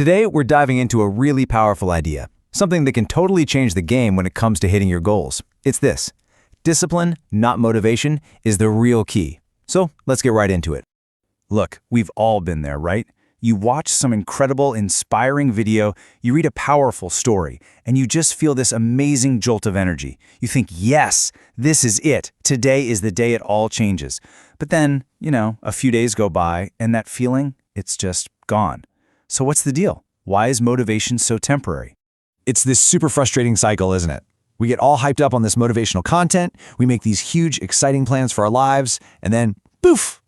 Today, we're diving into a really powerful idea, something that can totally change the game when it comes to hitting your goals. It's this: discipline, not motivation, is the real key. So let's get right into it. Look, we've all been there, right? You watch some incredible, inspiring video, you read a powerful story, and you just feel this amazing jolt of energy. You think, yes, this is it. Today is the day it all changes. But then, a few days go by, and that feeling, it's just gone. So what's the deal? Why is motivation so temporary? It's this super frustrating cycle, isn't it? We get all hyped up on this motivational content, we make these huge, exciting plans for our lives, and then, poof,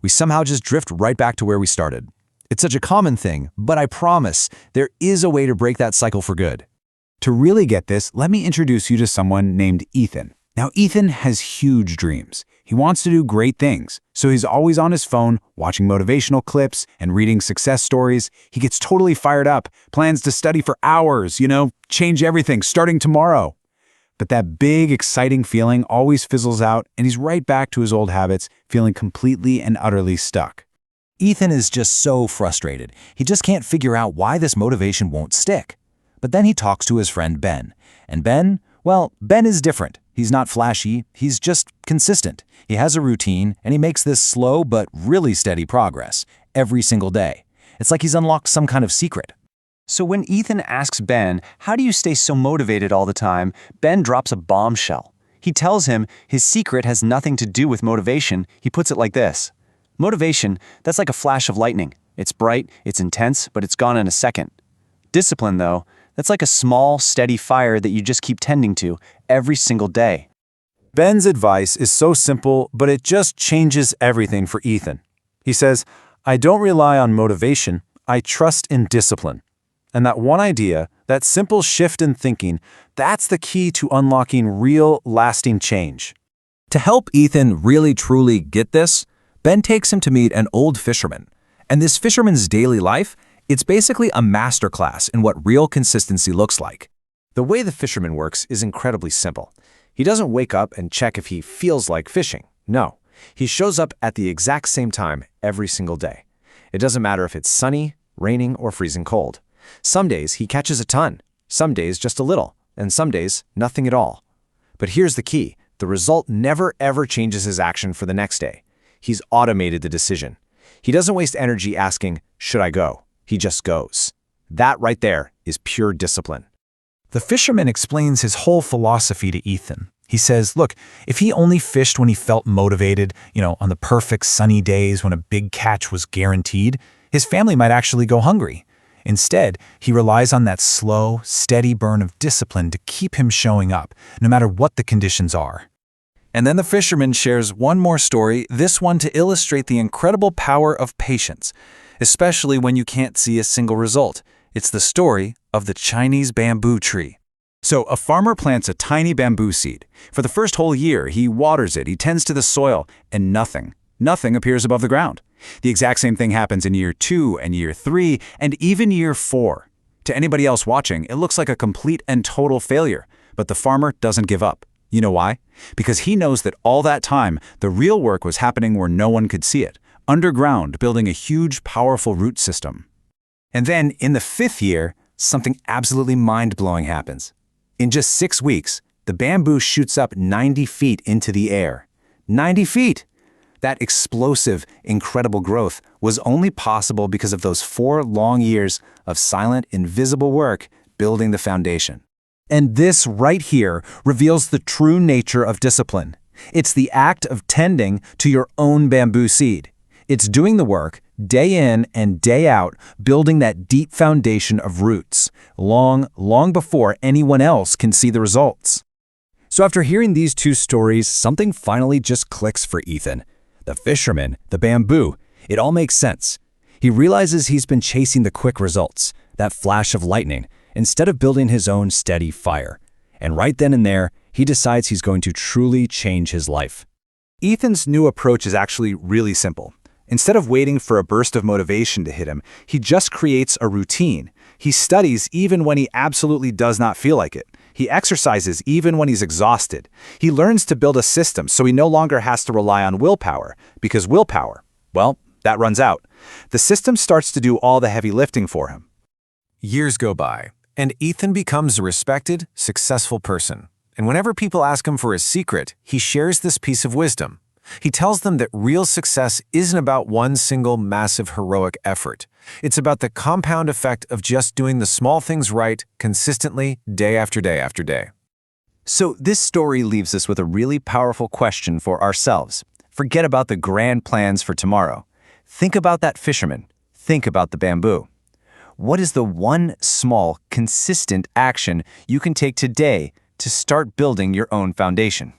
we somehow just drift right back to where we started. It's such a common thing, but I promise there is a way to break that cycle for good. To really get this, let me introduce you to someone named Ethan. Now, Ethan has huge dreams. He wants to do great things, so he's always on his phone, watching motivational clips and reading success stories. He gets totally fired up, plans to study for hours, change everything starting tomorrow. But that big, exciting feeling always fizzles out, and he's right back to his old habits, feeling completely and utterly stuck. Ethan is just so frustrated. He just can't figure out why this motivation won't stick. But then he talks to his friend Ben. And Ben is different. He's not flashy, he's just consistent. He has a routine, and he makes this slow but really steady progress every single day. It's like he's unlocked some kind of secret. So when Ethan asks Ben, how do you stay so motivated all the time, Ben drops a bombshell. He tells him his secret has nothing to do with motivation. He puts it like this: motivation, that's like a flash of lightning. It's bright, it's intense, but it's gone in a second. Discipline, though, that's like a small, steady fire that you just keep tending to every single day. Ben's advice is so simple, but it just changes everything for Ethan. He says, "I don't rely on motivation, I trust in discipline." And that one idea, that simple shift in thinking, that's the key to unlocking real, lasting change. To help Ethan really truly get this, Ben takes him to meet an old fisherman. And this fisherman's daily life, it's basically a masterclass in what real consistency looks like. The way the fisherman works is incredibly simple. He doesn't wake up and check if he feels like fishing. No, he shows up at the exact same time every single day. It doesn't matter if it's sunny, raining, or freezing cold. Some days he catches a ton, some days just a little, and some days nothing at all. But here's the key: the result never ever changes his action for the next day. He's automated the decision. He doesn't waste energy asking, should I go? He just goes. That right there is pure discipline. The fisherman explains his whole philosophy to Ethan. He says, look, if he only fished when he felt motivated, on the perfect sunny days when a big catch was guaranteed, his family might actually go hungry. Instead, he relies on that slow, steady burn of discipline to keep him showing up, no matter what the conditions are. And then the fisherman shares one more story, this one to illustrate the incredible power of patience, especially when you can't see a single result. It's the story of the Chinese bamboo tree. So a farmer plants a tiny bamboo seed. For the first whole year, he waters it, he tends to the soil, and nothing appears above the ground. The exact same thing happens in year 2 and year 3 and even year 4. To anybody else watching, it looks like a complete and total failure, but the farmer doesn't give up. You know why? Because he knows that all that time, the real work was happening where no one could see it, underground, building a huge, powerful root system. And then, in the 5th year, something absolutely mind-blowing happens. In just 6 weeks, the bamboo shoots up 90 feet into the air. 90 feet! That explosive, incredible growth was only possible because of those 4 long years of silent, invisible work building the foundation. And this right here reveals the true nature of discipline. It's the act of tending to your own bamboo seed. It's doing the work, day in and day out, building that deep foundation of roots, long before anyone else can see the results. So after hearing these 2 stories, something finally just clicks for Ethan. The fisherman, the bamboo, it all makes sense. He realizes he's been chasing the quick results, that flash of lightning, instead of building his own steady fire. And right then and there, he decides he's going to truly change his life. Ethan's new approach is actually really simple. Instead of waiting for a burst of motivation to hit him, he just creates a routine. He studies even when he absolutely does not feel like it. He exercises even when he's exhausted. He learns to build a system so he no longer has to rely on willpower, because willpower, that runs out. The system starts to do all the heavy lifting for him. Years go by, and Ethan becomes a respected, successful person. And whenever people ask him for his secret, he shares this piece of wisdom. He tells them that real success isn't about one single massive heroic effort. It's about the compound effect of just doing the small things right, consistently, day after day after day. So this story leaves us with a really powerful question for ourselves. Forget about the grand plans for tomorrow. Think about that fisherman. Think about the bamboo. What is the one small, consistent action you can take today to start building your own foundation?